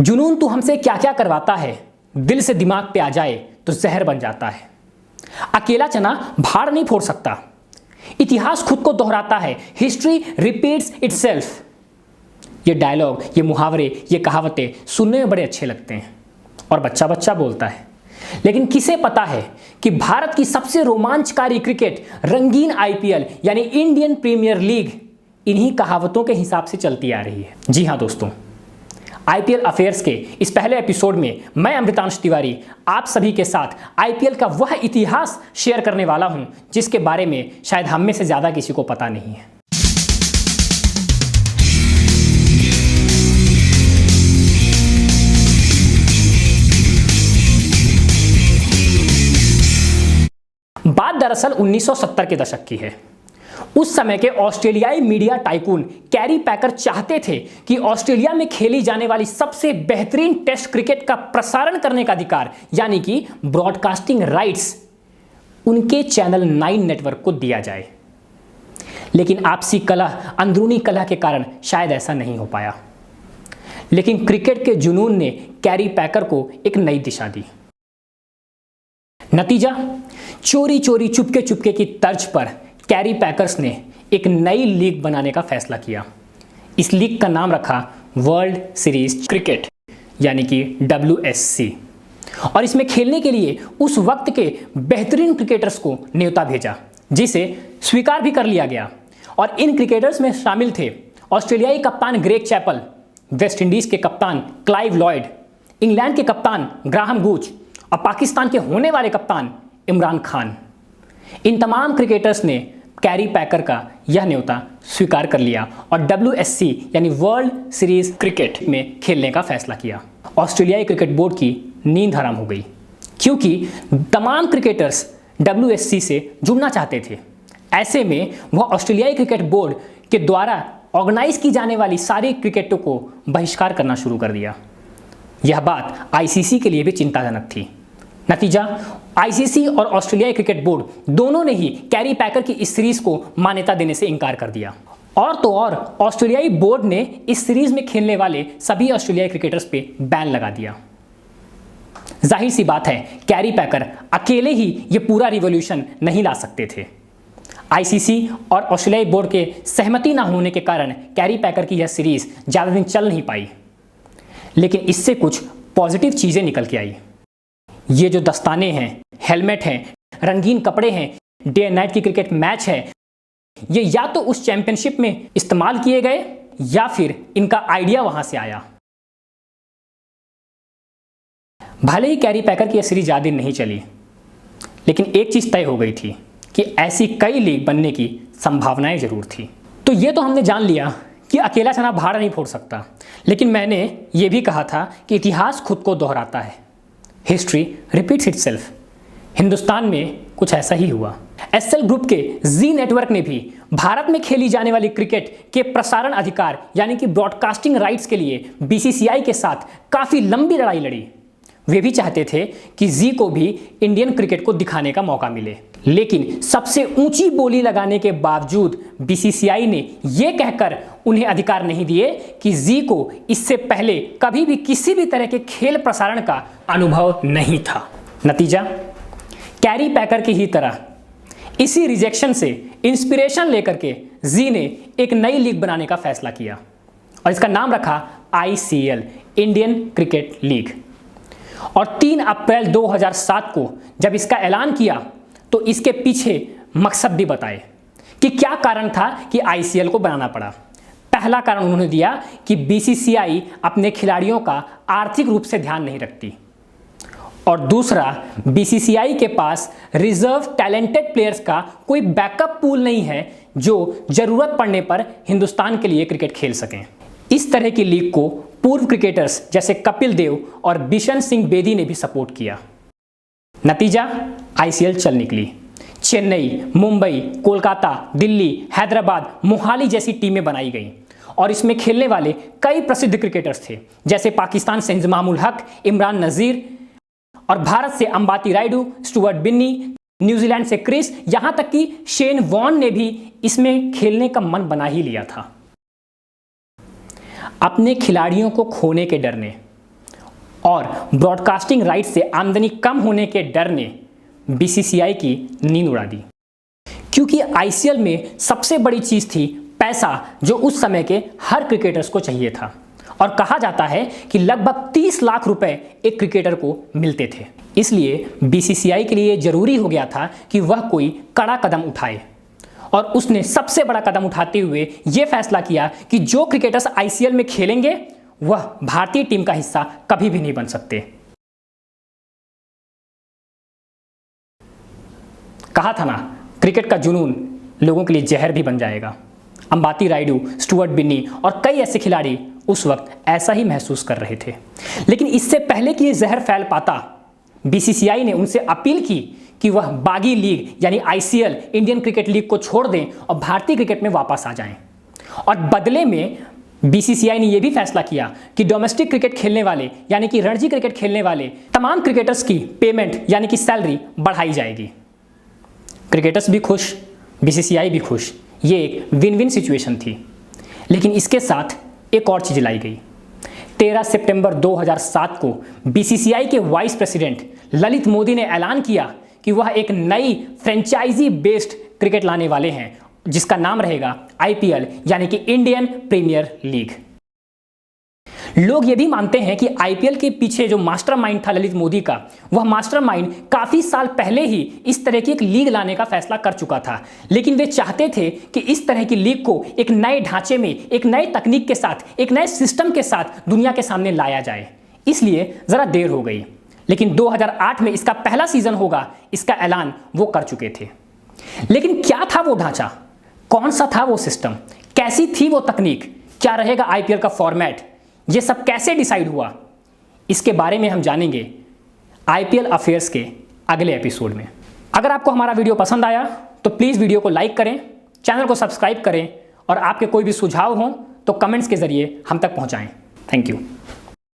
जुनून तू हमसे क्या क्या करवाता है, दिल से दिमाग पे आ जाए तो जहर बन जाता है। अकेला चना भाड़ नहीं फोड़ सकता, इतिहास खुद को दोहराता है, हिस्ट्री रिपीट्स इटसेल्फ। ये डायलॉग, ये मुहावरे, ये कहावतें सुनने में बड़े अच्छे लगते हैं और बच्चा बच्चा बोलता है, लेकिन किसे पता है कि भारत की सबसे रोमांचकारी क्रिकेट, रंगीन आईपीएल यानी इंडियन प्रीमियर लीग इन्हीं कहावतों के हिसाब से चलती आ रही है। जी हां दोस्तों, आईपीएल अफेयर्स के इस पहले एपिसोड में मैं अमृतांश तिवारी आप सभी के साथ आईपीएल का वह इतिहास शेयर करने वाला हूं जिसके बारे में शायद हम में से ज्यादा किसी को पता नहीं है। बात दरअसल 1970 के दशक की है। उस समय के ऑस्ट्रेलियाई मीडिया टाइकून कैरी पैकर चाहते थे कि ऑस्ट्रेलिया में खेली जाने वाली सबसे बेहतरीन टेस्ट क्रिकेट का प्रसारण करने का अधिकार यानी कि ब्रॉडकास्टिंग राइट्स उनके चैनल 9 नेटवर्क को दिया जाए, लेकिन आपसी कलह, अंदरूनी कलह के कारण शायद ऐसा नहीं हो पाया। लेकिन क्रिकेट के जुनून ने कैरी पैकर को एक नई दिशा दी। नतीजा, चोरी चोरी चुपके चुपके की तर्ज पर कैरी पैकर्स ने एक नई लीग बनाने का फैसला किया। इस लीग का नाम रखा वर्ल्ड सीरीज क्रिकेट यानी कि WSC, और इसमें खेलने के लिए उस वक्त के बेहतरीन क्रिकेटर्स को न्योता भेजा, जिसे स्वीकार भी कर लिया गया। और इन क्रिकेटर्स में शामिल थे ऑस्ट्रेलियाई कप्तान ग्रेग चैपल, वेस्ट इंडीज के कप्तान क्लाइव लॉयड, इंग्लैंड के कप्तान ग्राहम गूच और पाकिस्तान के होने वाले कप्तान इमरान खान। इन तमाम क्रिकेटर्स ने कैरी पैकर का यह न्योता स्वीकार कर लिया और WSC यानी वर्ल्ड सीरीज क्रिकेट में खेलने का फैसला किया। ऑस्ट्रेलियाई क्रिकेट बोर्ड की नींद हराम हो गई, क्योंकि तमाम क्रिकेटर्स WSC से जुड़ना चाहते थे। ऐसे में वह ऑस्ट्रेलियाई क्रिकेट बोर्ड के द्वारा ऑर्गेनाइज की जाने वाली सारी क्रिकेटों को बहिष्कार करना शुरू कर दिया। यह बात ICC के लिए भी चिंताजनक थी। नतीजा, ICC और ऑस्ट्रेलियाई क्रिकेट बोर्ड दोनों ने ही कैरी पैकर की इस सीरीज को मान्यता देने से इनकार कर दिया। और तो और ऑस्ट्रेलियाई बोर्ड ने इस सीरीज में खेलने वाले सभी ऑस्ट्रेलियाई क्रिकेटर्स पे बैन लगा दिया। जाहिर सी बात है, कैरी पैकर अकेले ही ये पूरा रिवॉल्यूशन नहीं ला सकते थे। ICC और ऑस्ट्रेलियाई बोर्ड के सहमति ना होने के कारण कैरी पैकर की यह सीरीज ज्यादा दिन चल नहीं पाई। लेकिन इससे कुछ पॉजिटिव चीजें निकल के आई। ये जो दस्ताने हैं, हेलमेट हैं, रंगीन कपड़े हैं, डे एंड नाइट की क्रिकेट मैच है, ये या तो उस चैंपियनशिप में इस्तेमाल किए गए या फिर इनका आइडिया वहां से आया। भले ही कैरी पैकर की यह सीरीज ज्यादा दिन नहीं चली, लेकिन एक चीज तय हो गई थी कि ऐसी कई लीग बनने की संभावनाएं जरूर थी। तो ये तो हमने जान लिया कि अकेला चना भाड़ नहीं फोड़ सकता, लेकिन मैंने ये भी कहा था कि इतिहास खुद को दोहराता है, हिस्ट्री रिपीट्स इटसेल्फ। हिंदुस्तान में कुछ ऐसा ही हुआ। SL ग्रुप के जी नेटवर्क ने भी भारत में खेली जाने वाली क्रिकेट के प्रसारण अधिकार यानी कि ब्रॉडकास्टिंग राइट्स के लिए BCCI के साथ काफी लंबी लड़ाई लड़ी। वे भी चाहते थे कि जी को भी इंडियन क्रिकेट को दिखाने का मौका मिले, लेकिन सबसे ऊंची बोली लगाने के बावजूद BCCI ने यह कहकर उन्हें अधिकार नहीं दिए कि जी को इससे पहले कभी भी किसी भी तरह के खेल प्रसारण का अनुभव नहीं था। नतीजा, कैरी पैकर की ही तरह इसी रिजेक्शन से इंस्पिरेशन लेकर के जी ने एक नई लीग बनाने का फैसला किया और इसका नाम रखा ICL, इंडियन क्रिकेट लीग। और 3 अप्रैल 2007 को जब इसका ऐलान किया तो इसके पीछे मकसद भी बताए कि क्या कारण था कि ICL को बनाना पड़ा। पहला कारण उन्होंने दिया कि BCCI अपने खिलाड़ियों का आर्थिक रूप से ध्यान नहीं रखती, और दूसरा, BCCI के पास रिजर्व टैलेंटेड प्लेयर्स का कोई बैकअप पूल नहीं है जो जरूरत पड़ने पर हिंदुस्तान के लिए क्रिकेट खेल सकें। इस तरह की लीग को पूर्व क्रिकेटर्स जैसे कपिल देव और बिशन सिंह बेदी ने भी सपोर्ट किया। नतीजा, ICL चल निकली। चेन्नई, मुंबई, कोलकाता, दिल्ली, हैदराबाद, मोहाली जैसी टीमें बनाई गईं और इसमें खेलने वाले कई प्रसिद्ध क्रिकेटर्स थे, जैसे पाकिस्तान से इंजमाम उल हक, इमरान नजीर, और भारत से अंबाती रायडू, स्टुअर्ट बिन्नी, न्यूजीलैंड से क्रिस, यहां तक कि शेन वॉर्न ने भी इसमें खेलने का मन बना ही लिया था। अपने खिलाड़ियों को खोने के डर ने और ब्रॉडकास्टिंग राइट से आमदनी कम होने के डर ने बीसीसीआई की नींद उड़ा दी, क्योंकि आईसीएल में सबसे बड़ी चीज थी पैसा, जो उस समय के हर क्रिकेटर्स को चाहिए था। और कहा जाता है कि लगभग 30 लाख रुपए एक क्रिकेटर को मिलते थे। इसलिए बीसीसीआई के लिए जरूरी हो गया था कि वह कोई कड़ा कदम उठाए, और उसने सबसे बड़ा कदम उठाते हुए यह फैसला किया कि जो क्रिकेटर्स आईसीएल में खेलेंगे वह भारतीय टीम का हिस्सा कभी भी नहीं बन सकते। कहा था ना, क्रिकेट का जुनून लोगों के लिए जहर भी बन जाएगा। अंबाती रायडू, स्टुअर्ट बिन्नी और कई ऐसे खिलाड़ी उस वक्त ऐसा ही महसूस कर रहे थे। लेकिन इससे पहले कि यह जहर फैल पाता, बीसीसीआई ने उनसे अपील की कि वह बागी लीग यानी आईसीएल, इंडियन क्रिकेट लीग को छोड़ दें और भारतीय क्रिकेट में वापस आ जाएं। और बदले में बीसीसीआई ने यह भी फैसला किया कि डोमेस्टिक क्रिकेट खेलने वाले यानी कि रणजी क्रिकेट खेलने वाले तमाम क्रिकेटर्स की पेमेंट यानी कि सैलरी बढ़ाई जाएगी। क्रिकेटर्स भी खुश, बीसीसीआई भी खुश। ये एक विन विन सिचुएशन थी। लेकिन इसके साथ एक और चीज लाई गई। 13 सितंबर 2007 को बीसीसीआई के वाइस प्रेसिडेंट ललित मोदी ने ऐलान किया कि वह एक नई फ्रेंचाइजी बेस्ड क्रिकेट लाने वाले हैं, जिसका नाम रहेगा आईपीएल यानी कि इंडियन प्रीमियर लीग। लोग ये भी मानते हैं कि आईपीएल के पीछे जो मास्टरमाइंड था ललित मोदी का, वह मास्टरमाइंड काफी साल पहले ही इस तरह की एक लीग लाने का फैसला कर चुका था। लेकिन वे चाहते थे कि इस तरह की लीग को एक नए ढांचे में, एक नए तकनीक के साथ, एक नए सिस्टम के साथ दुनिया के सामने लाया जाए। इसलिए जरा देर हो गई, लेकिन 2008 में इसका पहला सीजन होगा, इसका ऐलान वो कर चुके थे। लेकिन क्या था वो ढांचा, कौन सा था वो सिस्टम, कैसी थी वो तकनीक, क्या रहेगा आईपीएल का फॉर्मेट, ये सब कैसे डिसाइड हुआ, इसके बारे में हम जानेंगे आईपीएल अफेयर्स के अगले एपिसोड में। अगर आपको हमारा वीडियो पसंद आया तो प्लीज़ वीडियो को लाइक करें, चैनल को सब्सक्राइब करें और आपके कोई भी सुझाव हो तो कमेंट्स के जरिए हम तक पहुंचाएं। Thank you.